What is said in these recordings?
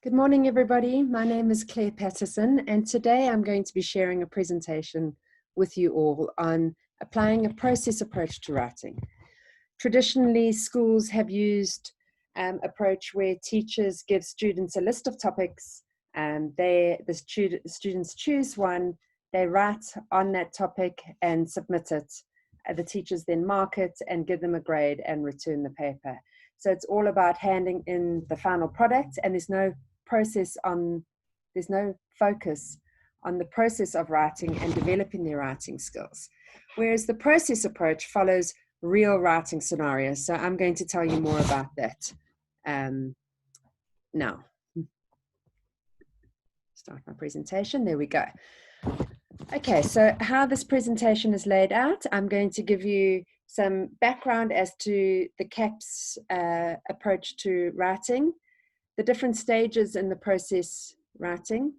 Good morning, everybody. My name is Claire Patterson, and today I'm going to be sharing a presentation with you all on applying a process approach to writing. Traditionally, schools have used an approach where teachers give students a list of topics, and the students choose one, they write on that topic and submit it. The teachers then mark it and give them a grade and return the paper. So it's all about handing in the final product, and there's no focus on the process of writing and developing their writing skills. Whereas the process approach follows real writing scenarios. So I'm going to tell you more about that now. Start my presentation. There we go. Okay, so how this presentation is laid out, I'm going to give you some background as to the CAPS approach to writing, the different stages in the process writing,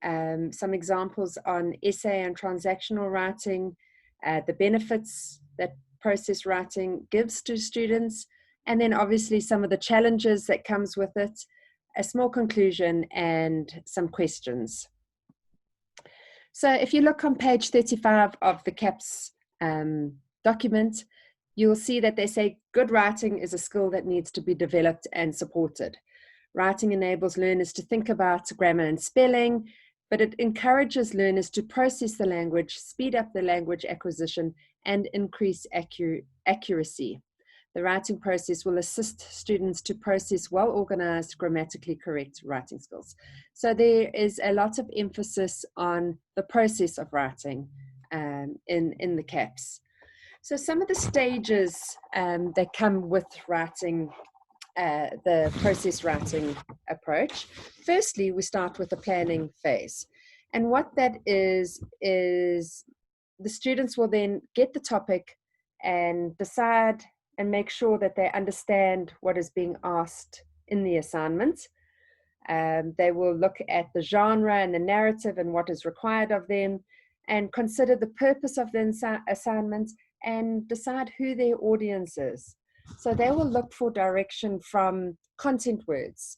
some examples on essay and transactional writing, the benefits that process writing gives to students, and then obviously some of the challenges that comes with it, a small conclusion, and some questions. So if you look on page 35 of the CAPS document, you'll see that they say good writing is a skill that needs to be developed and supported. Writing enables learners to think about grammar and spelling, but it encourages learners to process the language, speed up the language acquisition, and increase accuracy. The writing process will assist students to process well-organized, grammatically correct writing skills. So there is a lot of emphasis on the process of writing in the CAPS. So some of the stages that come with writing, the process writing approach. Firstly, we start with the planning phase. And what that is the students will then get the topic and decide and make sure that they understand what is being asked in the assignment. They will look at the genre and the narrative and what is required of them, and consider the purpose of the assignment and decide who their audience is. So they will look for direction from content words,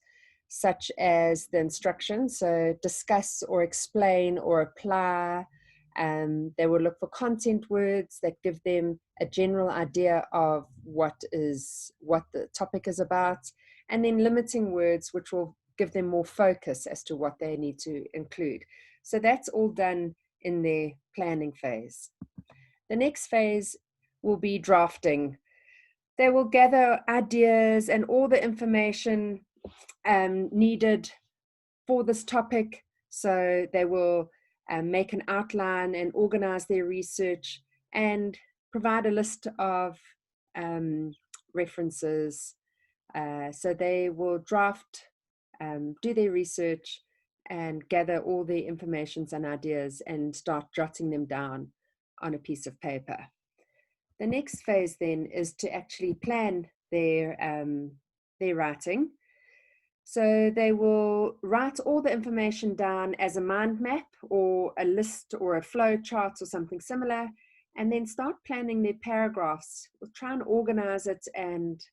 such as the instructions, so discuss or explain or apply. They will look for content words that give them a general idea of what the topic is about, and then limiting words which will give them more focus as to what they need to include. So that's all done in their planning phase. The next phase will be drafting. They will gather ideas and all the information needed for this topic. So they will make an outline and organize their research and provide a list of references. So they will draft, do their research, and gather all the information and ideas and start jotting them down on a piece of paper. The next phase then is to actually plan their writing. So they will write all the information down as a mind map or a list or a flow chart or something similar, and then start planning their paragraphs. We'll try and organize it and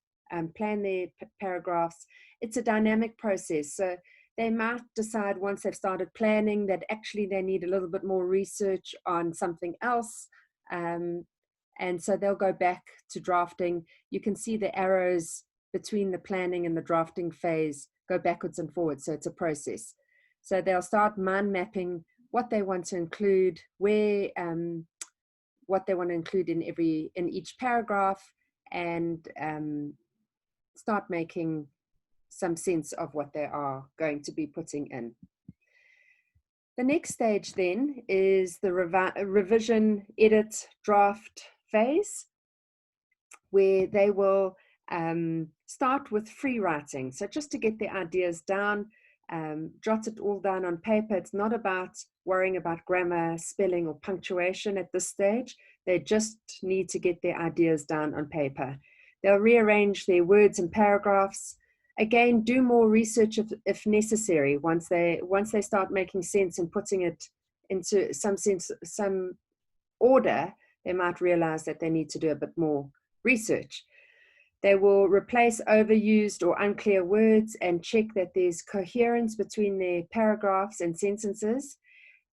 plan their paragraphs. It's a dynamic process. So they might decide once they've started planning that actually they need a little bit more research on something else. And so they'll go back to drafting. You can see the arrows between the planning and the drafting phase go backwards and forwards. So it's a process. So they'll start mind mapping what they want to include, where, what they want to include in each paragraph, and start making some sense of what they are going to be putting in. The next stage then is the revision, edit, draft phase, where they will start with free writing. So just to get the ideas down, jot it all down on paper. It's not about worrying about grammar, spelling, or punctuation at this stage. They just need to get their ideas down on paper. They'll rearrange their words and paragraphs. Again, do more research if necessary. Once they start making sense and putting it into some order, they might realize that they need to do a bit more research. They will replace overused or unclear words and check that there's coherence between their paragraphs and sentences.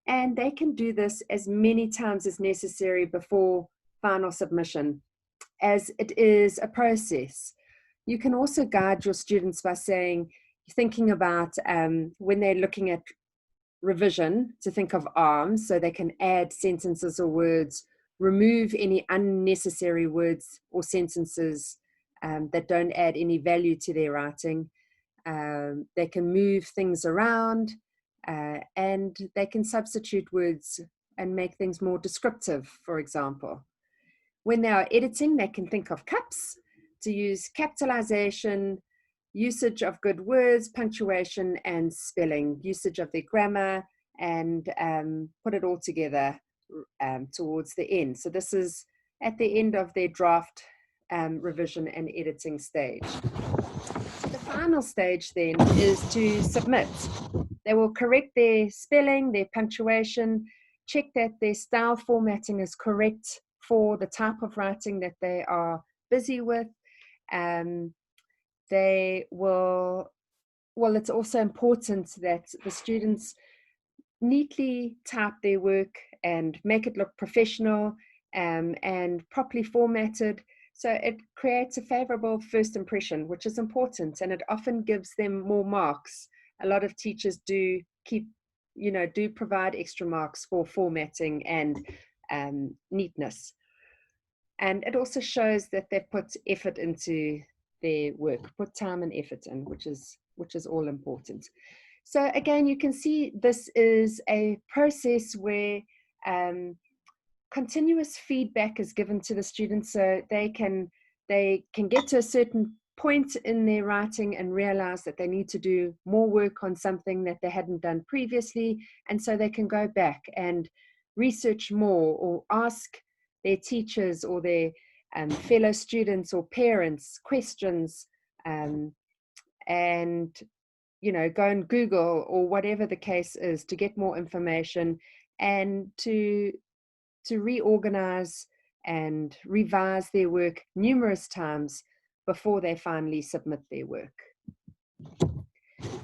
And they can do this as many times as necessary before final submission, as it is a process. You can also guide your students by thinking about when they're looking at revision, to think of arms, so they can add sentences or words, remove any unnecessary words or sentences that don't add any value to their writing. They can move things around, and they can substitute words and make things more descriptive, for example. When they are editing, they can think of caps to use capitalization, usage of good words, punctuation, and spelling, usage of their grammar, and put it all together towards the end. So this is at the end of their draft revision and editing stage. The final stage then is to submit. They will correct their spelling, their punctuation, check that their style formatting is correct for the type of writing that they are busy with. They will, well, it's also important that the students neatly type their work and make it look professional and properly formatted. So it creates a favorable first impression, which is important, and it often gives them more marks. A lot of teachers do provide extra marks for formatting and neatness. And it also shows that they've put effort into their work, put time and effort in, which is all important. So again, you can see this is a process where continuous feedback is given to the students, so they can get to a certain point in their writing and realize that they need to do more work on something that they hadn't done previously, and so they can go back and research more or ask their teachers or their fellow students or parents questions, and go and Google or whatever the case is to get more information and to reorganize and revise their work numerous times before they finally submit their work.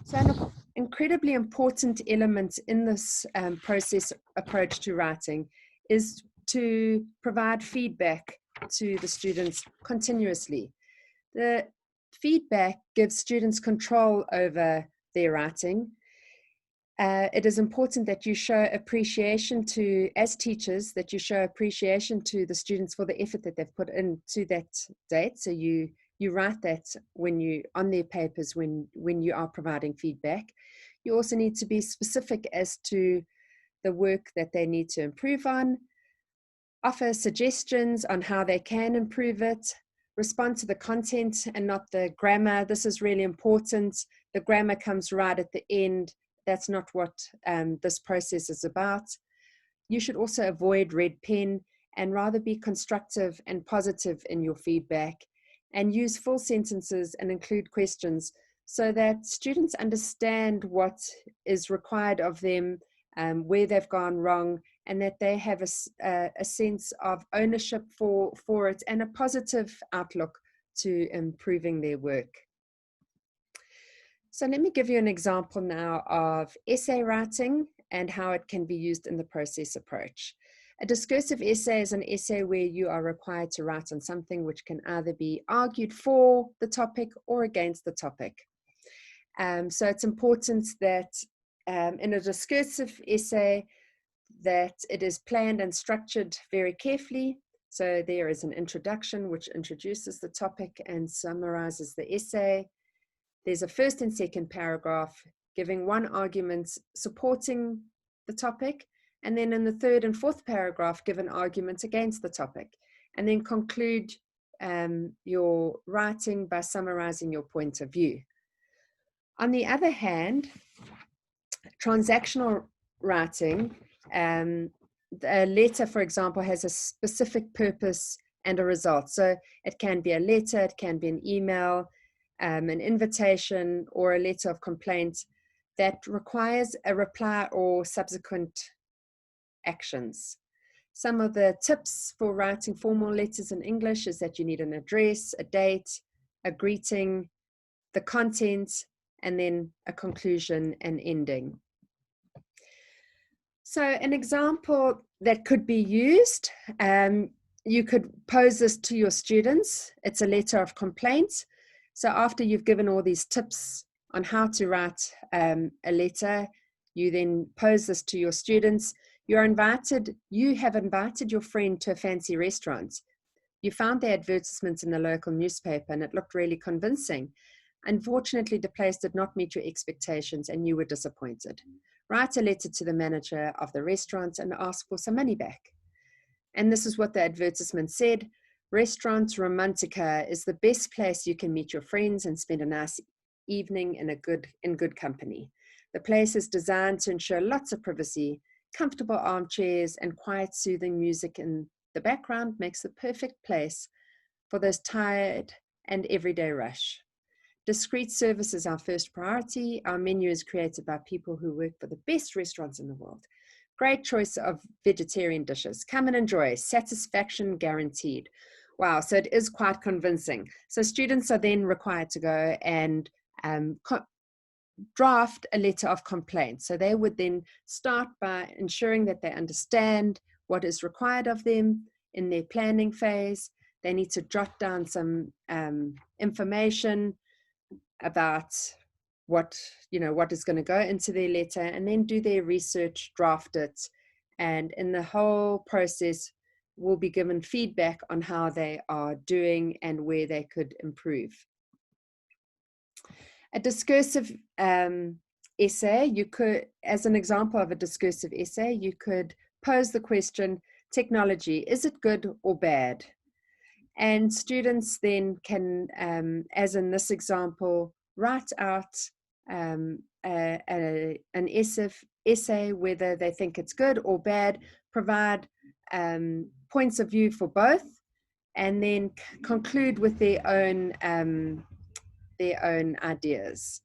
So an incredibly important element in this process approach to writing is to provide feedback to the students continuously. The feedback gives students control over their writing. It is important that you show appreciation as teachers, that you show appreciation to the students for the effort that they've put into that date. So you write that on their papers when you are providing feedback. You also need to be specific as to the work that they need to improve on, offer suggestions on how they can improve it, respond to the content and not the grammar. This is really important. The grammar comes right at the end. That's not what this process is about. You should also avoid red pen and rather be constructive and positive in your feedback, and use full sentences and include questions so that students understand what is required of them, where they've gone wrong, and that they have a sense of ownership for it and a positive outlook to improving their work. So let me give you an example now of essay writing and how it can be used in the process approach. A discursive essay is an essay where you are required to write on something which can either be argued for the topic or against the topic. So it's important that in a discursive essay that it is planned and structured very carefully. So there is an introduction which introduces the topic and summarizes the essay. There's a first and second paragraph giving one argument supporting the topic, and then in the third and fourth paragraph give an argument against the topic, and then conclude your writing by summarizing your point of view. On the other hand, transactional writing, a letter, for example, has a specific purpose and a result. So it can be a letter, it can be an email, an invitation, or a letter of complaint that requires a reply or subsequent actions. Some of the tips for writing formal letters in English is that you need an address, a date, a greeting, the content, and then a conclusion and ending. So an example that could be used, you could pose this to your students. It's a letter of complaint. So after you've given all these tips on how to write a letter, you then pose this to your students. You have invited your friend to a fancy restaurant. You found the advertisement in the local newspaper and it looked really convincing. Unfortunately, the place did not meet your expectations and you were disappointed. Write a letter to the manager of the restaurant and ask for some money back. And this is what the advertisement said. Restaurant Romantica is the best place you can meet your friends and spend a nice evening in good company. The place is designed to ensure lots of privacy. Comfortable armchairs and quiet, soothing music in the background makes the perfect place for those tired and everyday rush. Discreet service is our first priority. Our menu is created by people who work for the best restaurants in the world. Great choice of vegetarian dishes. Come and enjoy. Satisfaction guaranteed. Wow, so it is quite convincing. So students are then required to go and draft a letter of complaint. So they would then start by ensuring that they understand what is required of them in their planning phase. They need to jot down some information about what is going to go into their letter, and then do their research, draft it, and in the whole process will be given feedback on how they are doing and where they could improve. A discursive essay, you could, as an example of a discursive essay, you could pose the question, technology, is it good or bad? And students then can, as in this example, write out an essay, whether they think it's good or bad, provide points of view for both, and then conclude with their own ideas.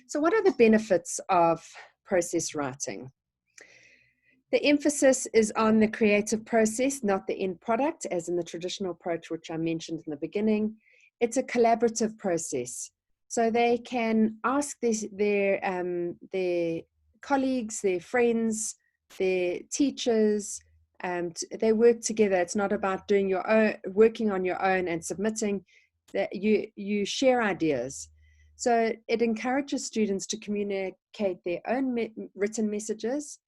So what are the benefits of process writing? The emphasis is on the creative process, not the end product, as in the traditional approach, which I mentioned in the beginning. It's a collaborative process. So they can ask their colleagues, their friends, their teachers, they work together. It's not about doing your own, working on your own and submitting. That you share ideas. So it encourages students to communicate their own written messages.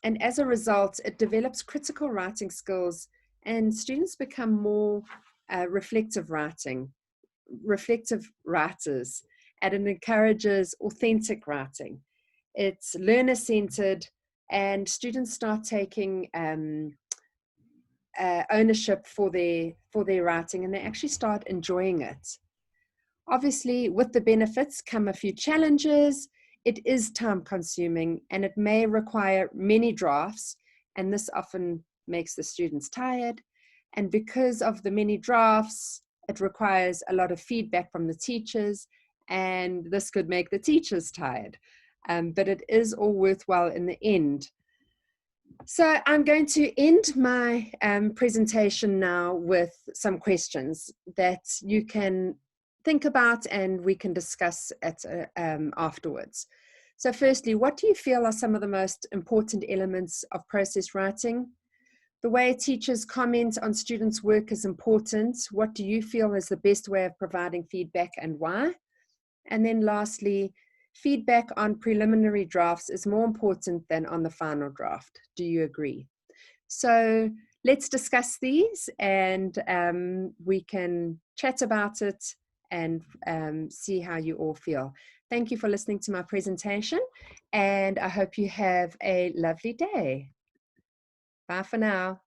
And as a result, it develops critical writing skills, and students become more reflective writers, and it encourages authentic writing. It's learner-centered, and students start taking ownership for their writing, and they actually start enjoying it. Obviously, with the benefits come a few challenges. It is time consuming and it may require many drafts, and this often makes the students tired. And because of the many drafts, it requires a lot of feedback from the teachers, and this could make the teachers tired. But it is all worthwhile in the end. So I'm going to end my presentation now with some questions that you can think about and we can discuss afterwards. So firstly, what do you feel are some of the most important elements of process writing? The way teachers comment on students' work is important. What do you feel is the best way of providing feedback and why? And then lastly, feedback on preliminary drafts is more important than on the final draft. Do you agree? So let's discuss these, and we can chat about it and see how you all feel. Thank you for listening to my presentation, and I hope you have a lovely day. Bye for now.